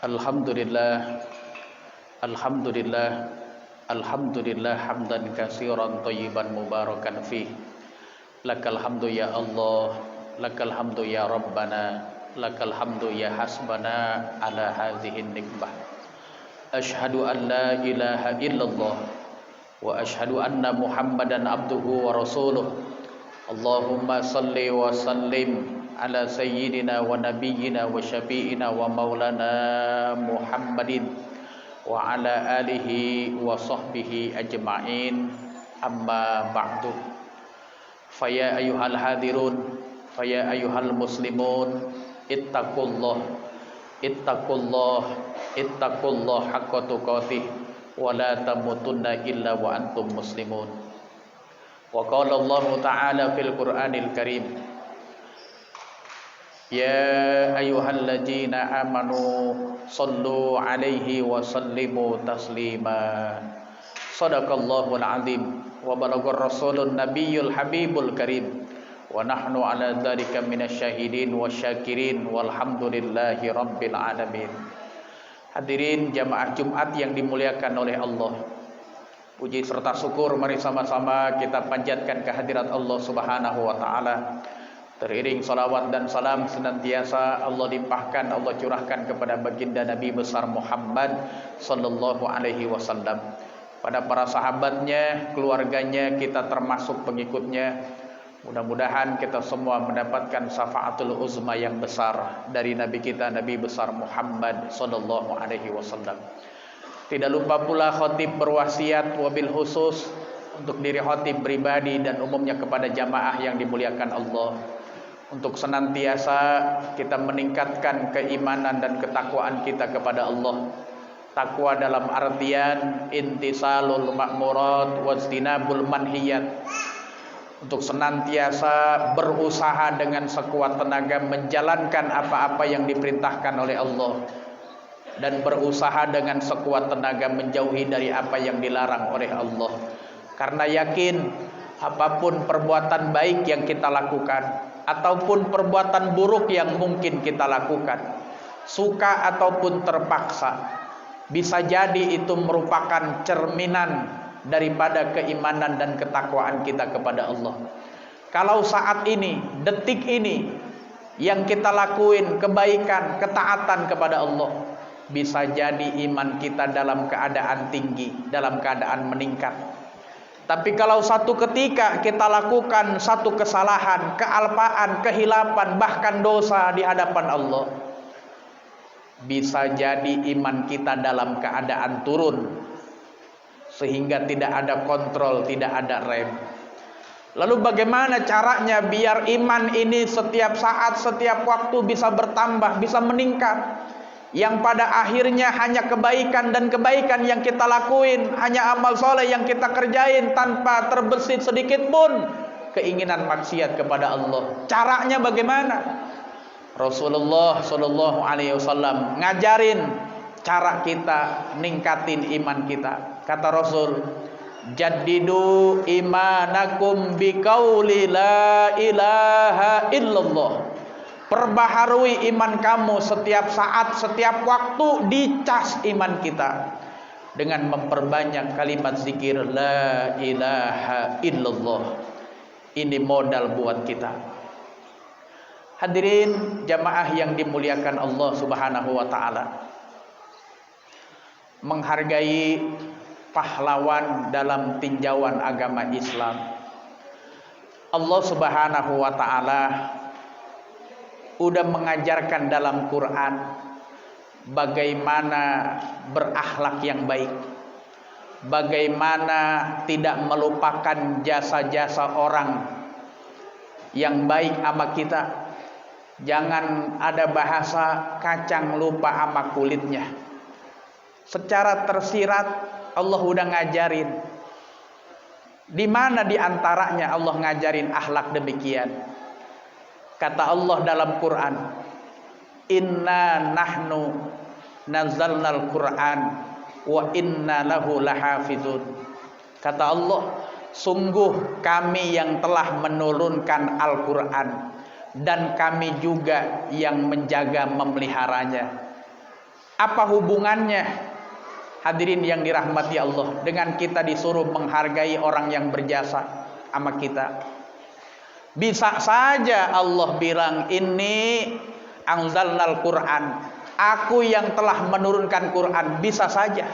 Alhamdulillah, Alhamdulillah, Alhamdulillah hamdan katsiran thayyiban mubarakan fih. Lakal hamdu ya Allah, lakal hamdu ya Rabbana, lakal hamdu ya hasbana ala hadhihi nikmah. Ashhadu an la ilaha illallah wa ashhadu anna Muhammadan abduhu wa rasuluh. Allahumma salli wa sallim ala sayyidina wa nabiyyina wa syafi'ina wa maulana Muhammadin wa ala alihi wa sahbihi ajma'in, amma ba'du. Faya ayyuhal hadirun, faya ayyuhal muslimun, ittaqullah, ittaqullah, ittaqullah haqqa tuqatih wa la tamutunna illa wa antum muslimun. Wa qala Allah ta'ala fil Qur'anil Karim, ya ayyuhalladzina amanu sallu alaihi wa sallimu taslima. Shadaqallahul azim wa balaghar rasulun nabiyyul habibul karim wa nahnu ala dzalika minasyahidin wasyakirin walhamdulillahi rabbil alamin. Hadirin jamaah Jumat yang dimuliakan oleh Allah, puji serta syukur mari sama-sama kita panjatkan kehadirat Allah Subhanahu wa taala. Teriring salawat dan salam senantiasa Allah limpahkan, Allah curahkan kepada baginda Nabi besar Muhammad sallallahu alaihi wasallam, pada para sahabatnya, keluarganya, kita termasuk pengikutnya. Mudah-mudahan kita semua mendapatkan syafaatul uzma yang besar dari Nabi kita, Nabi besar Muhammad sallallahu alaihi wasallam. Tidak lupa pula khatib berwasiat wabil khusus untuk diri khatib pribadi dan umumnya kepada jamaah yang dimuliakan Allah, untuk senantiasa kita meningkatkan keimanan dan ketakwaan kita kepada Allah. Takwa dalam artian intisalul ma'murat wajtinabul manhiyat, untuk senantiasa berusaha dengan sekuat tenaga menjalankan apa-apa yang diperintahkan oleh Allah, dan berusaha dengan sekuat tenaga menjauhi dari apa yang dilarang oleh Allah. Karena yakin apapun perbuatan baik yang kita lakukan ataupun perbuatan buruk yang mungkin kita lakukan, suka ataupun terpaksa, bisa jadi itu merupakan cerminan daripada keimanan dan ketakwaan kita kepada Allah. Kalau saat ini, detik ini yang kita lakuin kebaikan, ketaatan kepada Allah, bisa jadi iman kita dalam keadaan tinggi, dalam keadaan meningkat. Tapi kalau satu ketika kita lakukan satu kesalahan, kealpaan, kehilapan, bahkan dosa di hadapan Allah, bisa jadi iman kita dalam keadaan turun, sehingga tidak ada kontrol, tidak ada rem. Lalu bagaimana caranya biar iman ini setiap saat, setiap waktu bisa bertambah, bisa meningkat, yang pada akhirnya hanya kebaikan dan kebaikan yang kita lakuin, hanya amal soleh yang kita kerjain tanpa terbesit sedikit pun keinginan maksiat kepada Allah. Caranya bagaimana? Rasulullah Shallallahu Alaihi Wasallam ngajarin cara kita ningkatin iman kita. Kata Rasul, jaddidu imanakum biqauli la ilaha illallah. Perbaharui iman kamu setiap saat, setiap waktu, dicas iman kita dengan memperbanyak kalimat zikir la ilaha illallah. Ini modal buat kita. Hadirin jamaah yang dimuliakan Allah Subhanahu wa taala, menghargai pahlawan dalam tinjauan agama Islam. Allah Subhanahu wa taala udah mengajarkan dalam Quran bagaimana berakhlak yang baik, bagaimana tidak melupakan jasa-jasa orang yang baik sama kita. Jangan ada bahasa kacang lupa sama kulitnya. Secara tersirat Allah udah ngajarin. Di mana di antaranya Allah ngajarin akhlak demikian? Kata Allah dalam Quran, inna nahnu nazzalnal Quran wa inna lahu lahafizun. Kata Allah, sungguh kami yang telah menurunkan Al-Quran dan kami juga yang menjaga memeliharanya. Apa hubungannya hadirin yang dirahmati Allah dengan kita disuruh menghargai orang yang berjasa sama kita? Bisa saja Allah bilang, ini anzalnal Quran, aku yang telah menurunkan Quran, bisa saja.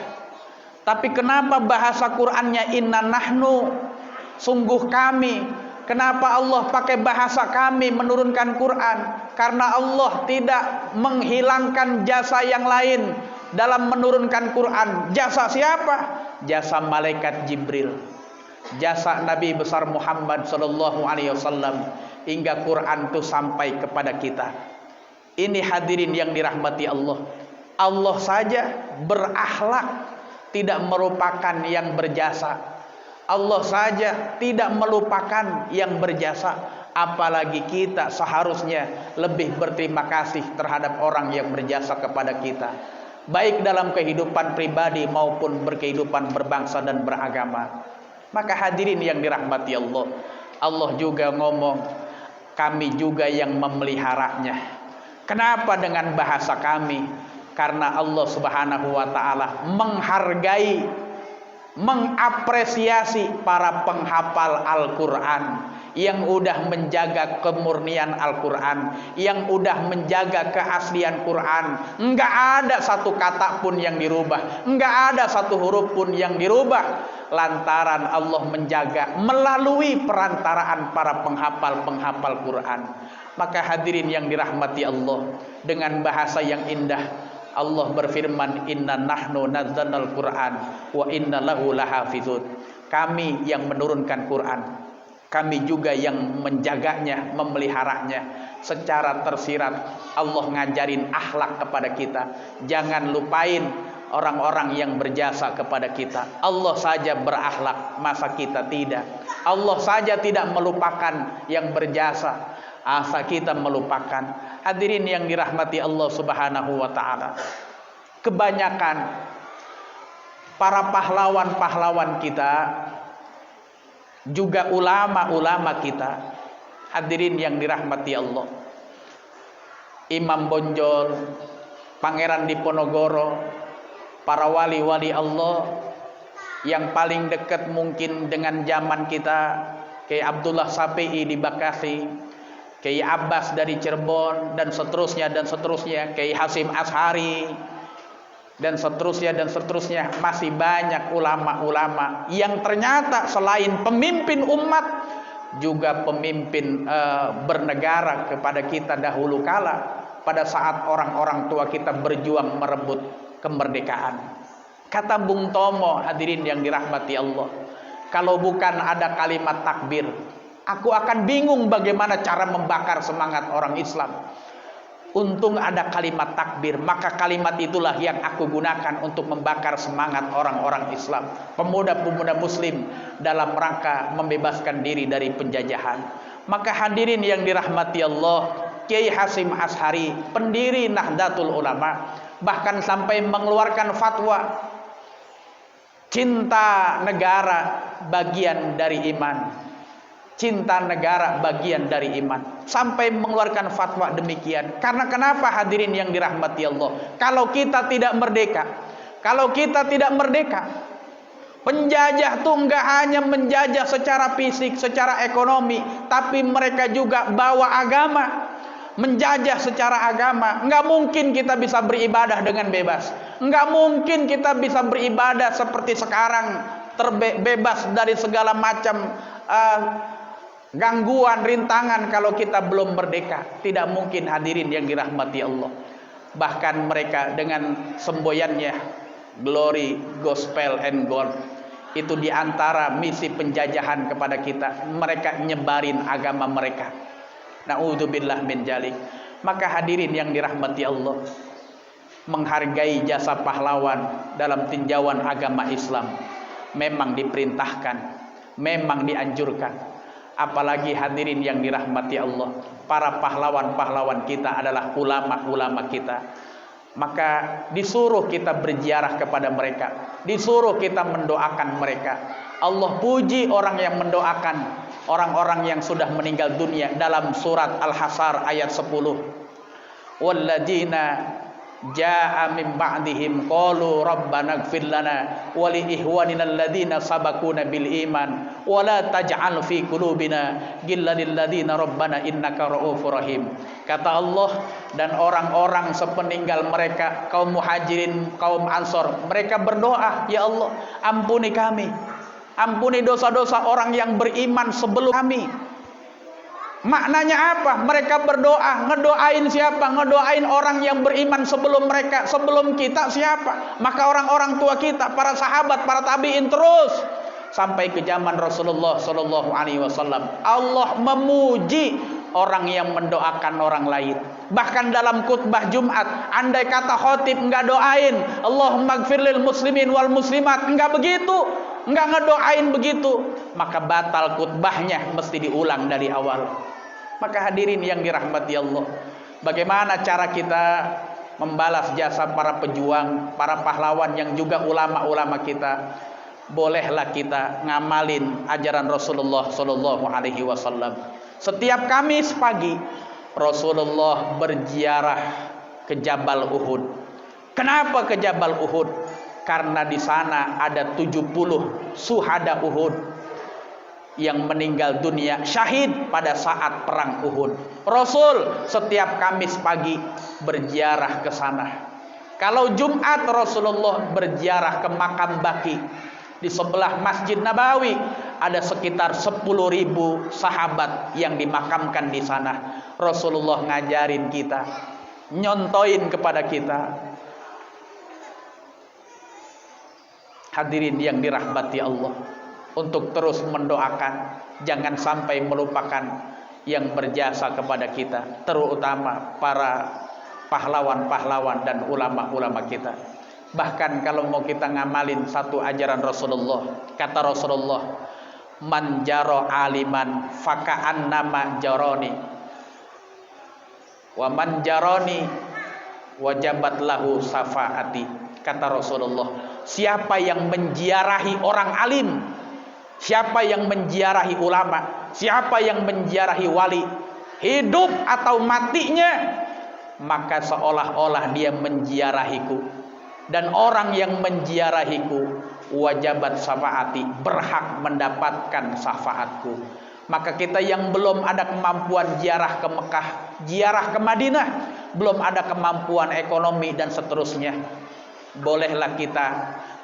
Tapi kenapa bahasa Qurannya inna nahnu, sungguh kami? Kenapa Allah pakai bahasa kami menurunkan Quran? Karena Allah tidak menghilangkan jasa yang lain dalam menurunkan Quran. Jasa siapa? Jasa malaikat Jibril, jasa Nabi besar Muhammad sallallahu alaihi wasallam, hingga Quran itu sampai kepada kita. Ini hadirin yang dirahmati Allah. Allah saja berakhlak tidak merupakan yang berjasa. Allah saja tidak melupakan yang berjasa. Apalagi kita seharusnya lebih berterima kasih terhadap orang yang berjasa kepada kita, baik dalam kehidupan pribadi maupun berkehidupan berbangsa dan beragama. Maka hadirin yang dirahmati Allah, Allah juga ngomong, kami juga yang memeliharanya. Kenapa dengan bahasa kami? Karena Allah Subhanahu wa taala menghargai, mengapresiasi para penghafal Al-Qur'an yang udah menjaga kemurnian Al-Qur'an, yang udah menjaga keaslian Quran. Enggak ada satu kata pun yang dirubah, enggak ada satu huruf pun yang dirubah, lantaran Allah menjaga melalui perantaraan para penghafal Quran. Maka hadirin yang dirahmati Allah, dengan bahasa yang indah Allah berfirman, inna nahnu nazzalnal Qur'an wa inna lahu lahafizun. Kami yang menurunkan Quran, kami juga yang menjaganya, memeliharanya. Secara tersirat Allah ngajarin akhlak kepada kita. Jangan lupain orang-orang yang berjasa kepada kita. Allah saja berakhlak, masa kita tidak? Allah saja tidak melupakan yang berjasa, asa kita melupakan. Hadirin yang dirahmati Allah Subhanahu wa taala, kebanyakan para pahlawan-pahlawan kita, juga ulama-ulama kita, hadirin yang dirahmati Allah, Imam Bonjol, Pangeran Diponegoro, para wali-wali Allah yang paling dekat mungkin dengan zaman kita, kayak Abdullah Sapi'i di Bekasi, Kiai Abbas dari Cirebon, dan seterusnya dan seterusnya, Kiai Hasim Ashari, dan seterusnya. Masih banyak ulama-ulama yang ternyata selain pemimpin umat, juga pemimpin bernegara kepada kita dahulu kala, pada saat orang-orang tua kita berjuang merebut kemerdekaan. Kata Bung Tomo, hadirin yang dirahmati Allah, kalau bukan ada kalimat takbir, aku akan bingung bagaimana cara membakar semangat orang Islam. Untung ada kalimat takbir, maka kalimat itulah yang aku gunakan untuk membakar semangat orang-orang Islam, pemuda-pemuda muslim, dalam rangka membebaskan diri dari penjajahan. Maka hadirin yang dirahmati Allah, Kiai Hasim Ashari, pendiri Nahdlatul Ulama, bahkan sampai mengeluarkan fatwa, cinta negara bagian dari iman. Cinta negara bagian dari iman, sampai mengeluarkan fatwa demikian. Karena kenapa hadirin yang dirahmati Allah? Kalau kita tidak merdeka, penjajah tuh enggak hanya menjajah secara fisik, secara ekonomi, tapi mereka juga bawa agama, menjajah secara agama. Enggak mungkin kita bisa beribadah dengan bebas. Enggak mungkin kita bisa beribadah seperti sekarang, terbebas dari segala macam gangguan, rintangan, kalau kita belum merdeka. Tidak mungkin hadirin yang dirahmati Allah. Bahkan mereka dengan semboyannya glory, gospel and gold, itu diantara misi penjajahan kepada kita. Mereka nyebarin agama mereka. Na'udzubillah min dzalik. Maka hadirin yang dirahmati Allah, menghargai jasa pahlawan dalam tinjauan agama Islam memang diperintahkan, memang dianjurkan. Apalagi hadirin yang dirahmati Allah, para pahlawan-pahlawan kita adalah ulama-ulama kita. Maka disuruh kita berziarah kepada mereka, disuruh kita mendoakan mereka. Allah puji orang yang mendoakan orang-orang yang sudah meninggal dunia dalam surat Al-Hasyr ayat 10. Walladzina jaa min ba'dihim qalu rabbana ighfir lana wa li ihwanina alladhina sabaquna bil iman wa la taj'al fi qulubina ghillan lil ladzina rabbana innaka ra'ufur rahim. Kata Allah, dan orang-orang sepeninggal mereka, kaum muhajirin, kaum ansor, mereka berdoa, ya Allah, ampuni kami, ampuni dosa-dosa orang yang beriman sebelum kami. Maknanya apa? Mereka berdoa, ngedoain siapa? Ngedoain orang yang beriman sebelum mereka, sebelum kita siapa? Maka orang-orang tua kita, para sahabat, para tabi'in, terus sampai ke zaman Rasulullah Shallallahu Alaihi Wasallam. Allah memuji orang yang mendoakan orang lain. Bahkan dalam khutbah Jumat, andai kata khotib enggak doain Allahumma gfir lil muslimin wal muslimat, enggak begitu, enggak ngedoain begitu, maka batal khutbahnya, mesti diulang dari awal. Maka hadirin yang dirahmati Allah, bagaimana cara kita membalas jasa para pejuang, para pahlawan yang juga ulama-ulama kita? Bolehlah kita ngamalin ajaran Rasulullah Shallallahu Alaihi Wasallam. Setiap Kamis pagi Rasulullah berziarah ke Jabal Uhud. Kenapa ke Jabal Uhud? Karena di sana ada 70 syuhada Uhud yang meninggal dunia syahid pada saat perang Uhud. Rasul setiap Kamis pagi berziarah ke sana. Kalau Jumat Rasulullah berziarah ke makam Baqi. Di sebelah Masjid Nabawi ada sekitar 10.000 sahabat yang dimakamkan di sana. Rasulullah ngajarin kita, nyontoin kepada kita. Hadirin yang dirahmati Allah, untuk terus mendoakan, jangan sampai melupakan yang berjasa kepada kita, terutama para pahlawan-pahlawan dan ulama-ulama kita. Bahkan kalau mau kita ngamalin satu ajaran Rasulullah, kata Rasulullah, man jaro aliman faka'an nama jaroni, wa man jaroni wajabat lahu safaati. Kata Rasulullah, siapa yang menziarahi orang alim, siapa yang menziarahi ulama, siapa yang menziarahi wali, hidup atau matinya, maka seolah-olah dia menziarahiku. Dan orang yang menziarahiku wajabat syafaati, berhak mendapatkan syafaatku. Maka kita yang belum ada kemampuan ziarah ke Mekah, ziarah ke Madinah, belum ada kemampuan ekonomi dan seterusnya, bolehlah kita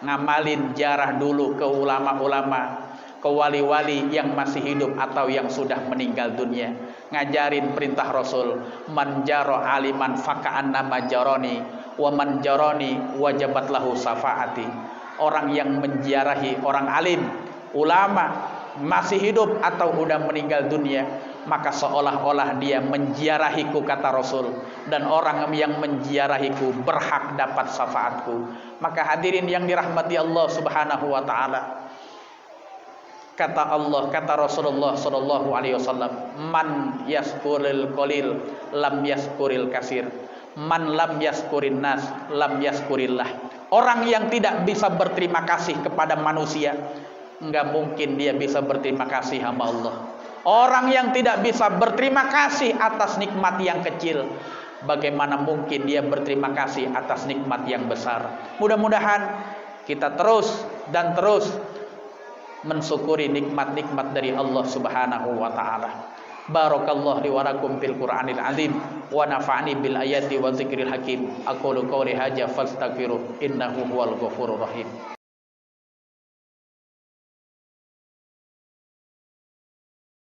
ngamalin ziarah dulu ke ulama-ulama, ke wali-wali yang masih hidup atau yang sudah meninggal dunia. Ngajarin perintah Rasul, man jaro aliman faka'an nama jaroni, wa man jaroni wajabat lahu syafaati. Orang yang menziarahi orang alim, ulama, masih hidup atau udah meninggal dunia, maka seolah-olah dia menziarahiku, kata Rasul. Dan orang yang menziarahiku berhak dapat syafaatku. Maka hadirin yang dirahmati Allah Subhanahu wa taala, kata Allah, kata Rasulullah Shallallahu Alaihi Wasallam, man yaskuril qalil lam yaskuril kasir, man lam yaskurin nas lam yaskurillah. Orang yang tidak bisa berterima kasih kepada manusia, enggak mungkin dia bisa berterima kasih sama Allah. Orang yang tidak bisa berterima kasih atas nikmat yang kecil, bagaimana mungkin dia berterima kasih atas nikmat yang besar? Mudah-mudahan kita terus dan terus mensyukuri nikmat-nikmat dari Allah Subhanahu wa taala. Barakallahu li wa lakum fil Qur'anil azim wa nafa'ani bil ayati wa dzikril hakim. Aqulu qouli hadza fastaghfiruh innahu huwal ghafurur rahim.